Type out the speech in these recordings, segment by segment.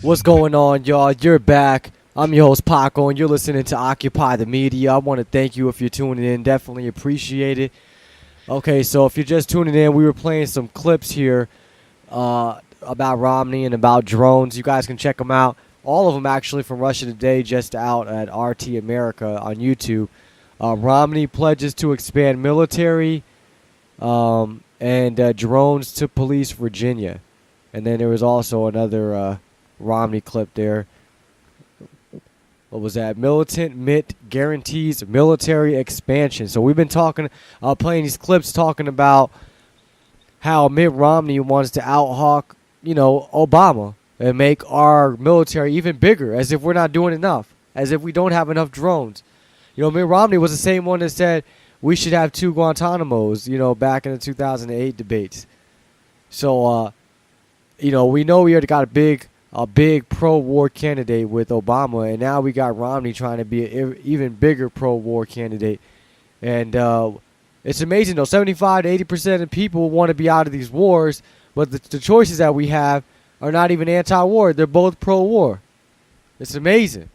What's going on, y'all? You're back. I'm your host, Paco, and you're listening to Occupy the Media. I want to thank you if you're tuning in. Definitely appreciate it. Okay, so if you're just tuning in, we were playing some clips here about Romney and about drones. You guys can check them out. All of them, actually, from Russia Today, just out at RT America on YouTube. Romney pledges to expand military and drones to police Virginia. And then there was also another Romney clip there. What was that? Militant Mitt guarantees military expansion. So we've been playing these clips talking about how Mitt Romney wants to out-hawk, Obama and make our military even bigger, as if we're not doing enough, as if we don't have enough drones. Mitt Romney was the same one that said we should have 2 Guantanamos, back in the 2008 debates. So, we know we already got a big pro-war candidate with Obama, and now we got Romney trying to be an even bigger pro-war candidate. And it's amazing, though. 75 to 80% of people want to be out of these wars, but the choices that we have are not even anti-war. They're both pro-war. It's amazing.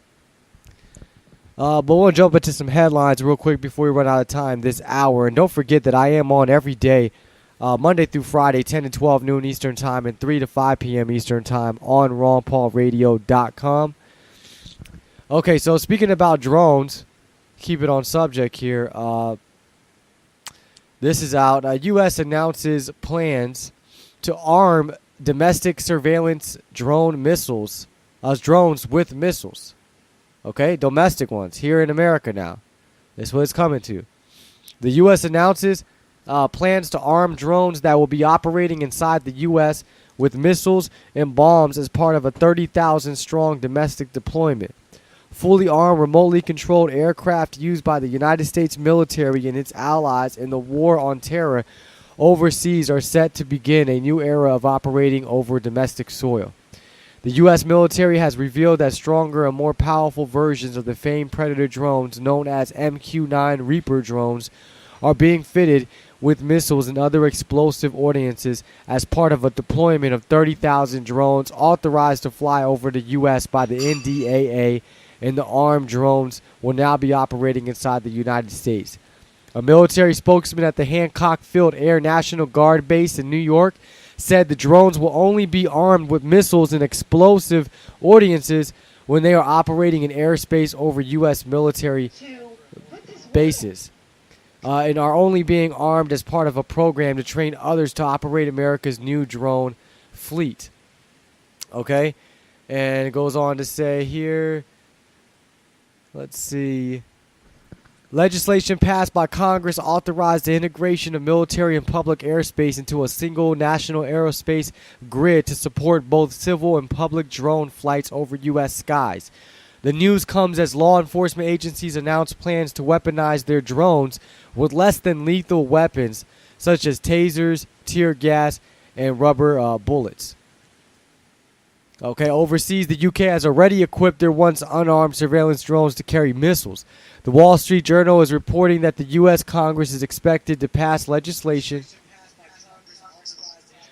But we'll jump into some headlines real quick before we run out of time this hour. And don't forget that I am on every day, Monday through Friday, 10 to 12 noon Eastern Time and 3 to 5 p.m. Eastern Time on ronpaulradio.com. Okay, so speaking about drones, keep it on subject here. This is out. U.S. announces plans to arm domestic surveillance drones with missiles. Okay, domestic ones here in America now. That's what it's coming to. The U.S. announces plans to arm drones that will be operating inside the U.S. with missiles and bombs as part of a 30,000-strong domestic deployment. Fully armed, remotely controlled aircraft used by the United States military and its allies in the war on terror overseas are set to begin a new era of operating over domestic soil. The U.S. military has revealed that stronger and more powerful versions of the famed Predator drones, known as MQ-9 Reaper drones, are being fitted with missiles and other explosive ordnances as part of a deployment of 30,000 drones authorized to fly over the U.S. by the NDAA, and the armed drones will now be operating inside the United States. A military spokesman at the Hancock Field Air National Guard Base in New York said the drones will only be armed with missiles and explosive ordnances when they are operating in airspace over U.S. military bases, and are only being armed as part of a program to train others to operate America's new drone fleet. Okay? And it goes on to say here, let's see. Legislation passed by Congress authorized the integration of military and public airspace into a single national aerospace grid to support both civil and public drone flights over U.S. skies. The news comes as law enforcement agencies announce plans to weaponize their drones with less than lethal weapons such as tasers, tear gas, and rubber bullets. Okay, overseas, the UK has already equipped their once unarmed surveillance drones to carry missiles. The Wall Street Journal is reporting that the U.S. Congress is expected to pass legislation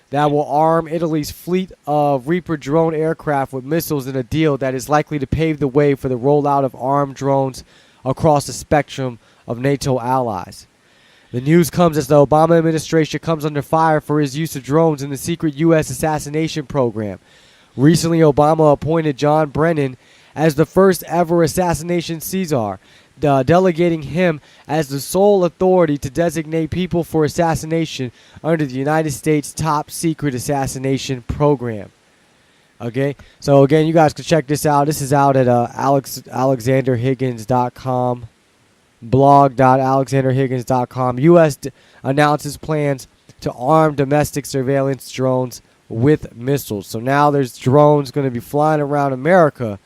that will arm Italy's fleet of Reaper drone aircraft with missiles in a deal that is likely to pave the way for the rollout of armed drones across the spectrum of NATO allies. The news comes as the Obama administration comes under fire for his use of drones in the secret U.S. assassination program. Recently, Obama appointed John Brennan as the first ever assassination Caesar, delegating him as the sole authority to designate people for assassination under the United States top secret assassination program. Okay, so again, you guys can check this out. This is out at alexanderhiggins.com, blog.alexanderhiggins.com. U.S. announces plans to arm domestic surveillance drones with missiles. So now there's drones going to be flying around America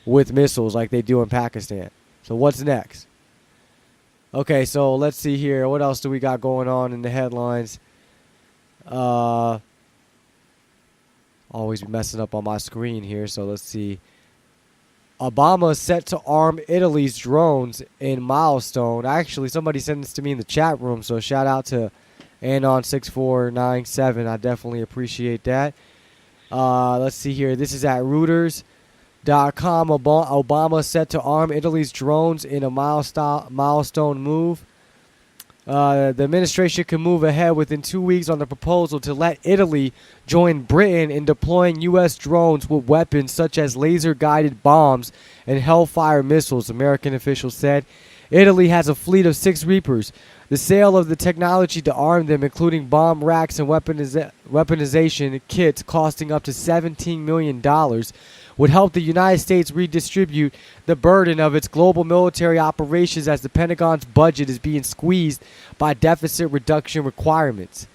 with missiles like they do in Pakistan. So what's next? Okay, so let's see here. What else do we got going on in the headlines? Always messing up on my screen here, so let's see. Obama is set to arm Italy's drones in milestone. Actually, somebody sent this to me in the chat room, so shout out to Anon6497. I definitely appreciate that. Let's see here. This is at Reuters.com. Obama set to arm Italy's drones in a milestone move. The administration can move ahead within 2 weeks on the proposal to let Italy join Britain in deploying U.S. drones with weapons such as laser-guided bombs and Hellfire missiles, American officials said. Italy has a fleet of 6 Reapers. The sale of the technology to arm them, including bomb racks and weaponization kits costing up to $17 million, would help the United States redistribute the burden of its global military operations as the Pentagon's budget is being squeezed by deficit reduction requirements.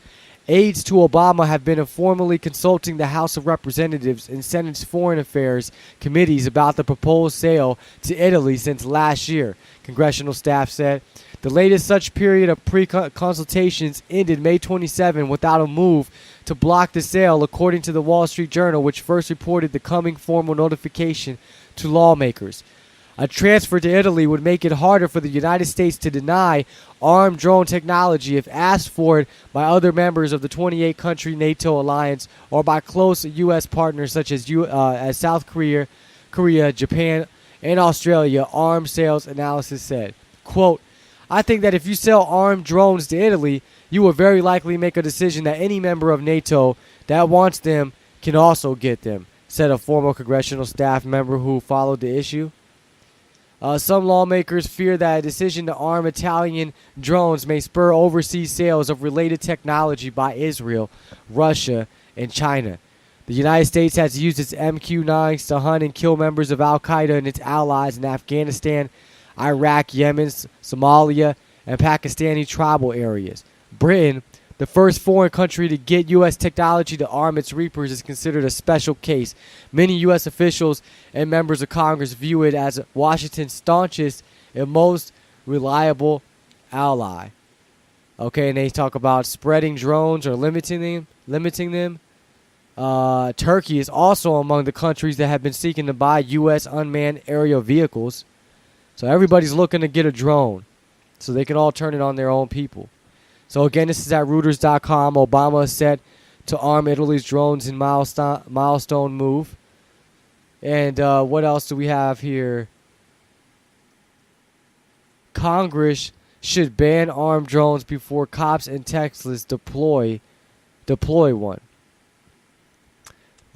Aides to Obama have been informally consulting the House of Representatives and Senate's Foreign Affairs committees about the proposed sale to Italy since last year, congressional staff said. The latest such period of pre-consultations ended May 27 without a move to block the sale, according to the Wall Street Journal, which first reported the coming formal notification to lawmakers. A transfer to Italy would make it harder for the United States to deny armed drone technology if asked for it by other members of the 28-country NATO alliance or by close U.S. partners such as South Korea, Japan, and Australia, arms sales analysis said. Quote, I think that if you sell armed drones to Italy, you will very likely make a decision that any member of NATO that wants them can also get them, said a former congressional staff member who followed the issue. Some lawmakers fear that a decision to arm Italian drones may spur overseas sales of related technology by Israel, Russia, and China. The United States has used its MQ-9s to hunt and kill members of al-Qaeda and its allies in Afghanistan, Iraq, Yemen, Somalia, and Pakistani tribal areas. Britain, the first foreign country to get U.S. technology to arm its Reapers, is considered a special case. Many U.S. officials and members of Congress view it as Washington's staunchest and most reliable ally. Okay, and they talk about spreading drones or limiting them. Turkey is also among the countries that have been seeking to buy U.S. unmanned aerial vehicles. So everybody's looking to get a drone so they can all turn it on their own people. So again, this is at Reuters.com. Obama is set to arm Italy's drones in milestone move. And what else do we have here? Congress should ban armed drones before cops in Texas deploy one.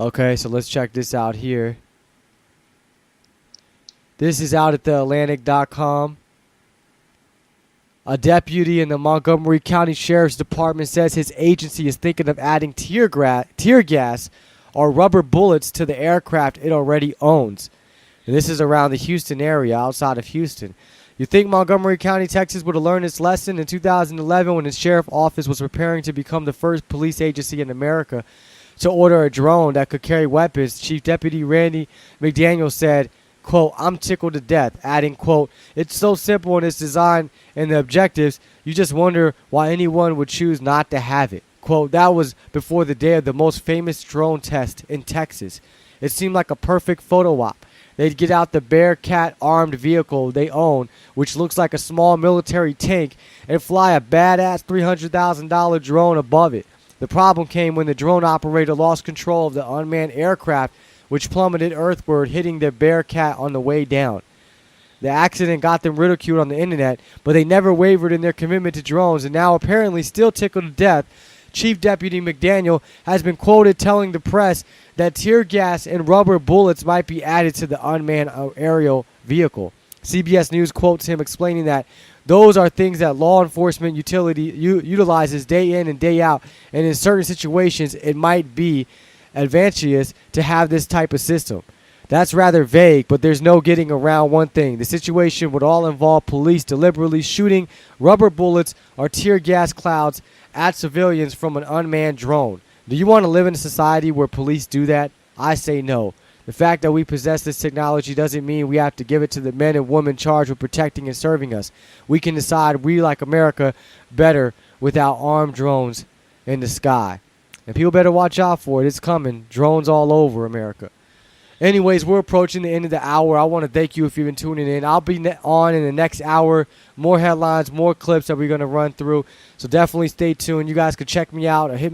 Okay, so let's check this out here. This is out at theatlantic.com. A deputy in the Montgomery County Sheriff's Department says his agency is thinking of adding tear gas or rubber bullets to the aircraft it already owns. And this is around the Houston area, outside of Houston. You think Montgomery County, Texas would have learned its lesson in 2011 when the sheriff's office was preparing to become the first police agency in America to order a drone that could carry weapons? Chief Deputy Randy McDaniel said, quote, I'm tickled to death, adding, quote, it's so simple in its design and the objectives, you just wonder why anyone would choose not to have it. Quote, that was before the day of the most famous drone test in Texas. It seemed like a perfect photo op. They'd get out the Bearcat armed vehicle they own, which looks like a small military tank, and fly a badass $300,000 drone above it. The problem came when the drone operator lost control of the unmanned aircraft, which plummeted earthward, hitting the Bearcat on the way down. The accident got them ridiculed on the internet, but they never wavered in their commitment to drones, and now apparently still tickled to death. Chief Deputy McDaniel has been quoted telling the press that tear gas and rubber bullets might be added to the unmanned aerial vehicle. CBS News quotes him explaining that those are things that law enforcement utilizes day in and day out, and in certain situations it might be advantageous to have this type of system. That's rather vague, but there's no getting around one thing. The situation would all involve police deliberately shooting rubber bullets or tear gas clouds at civilians from an unmanned drone. Do you want to live in a society where police do that? I say no. The fact that we possess this technology doesn't mean we have to give it to the men and women charged with protecting and serving us. We can decide we like America better without armed drones in the sky. And people better watch out for it. It's coming. Drones all over America. Anyways, we're approaching the end of the hour. I want to thank you if you've been tuning in. I'll be on in the next hour. More headlines, more clips that we're going to run through. So definitely stay tuned. You guys can check me out or hit me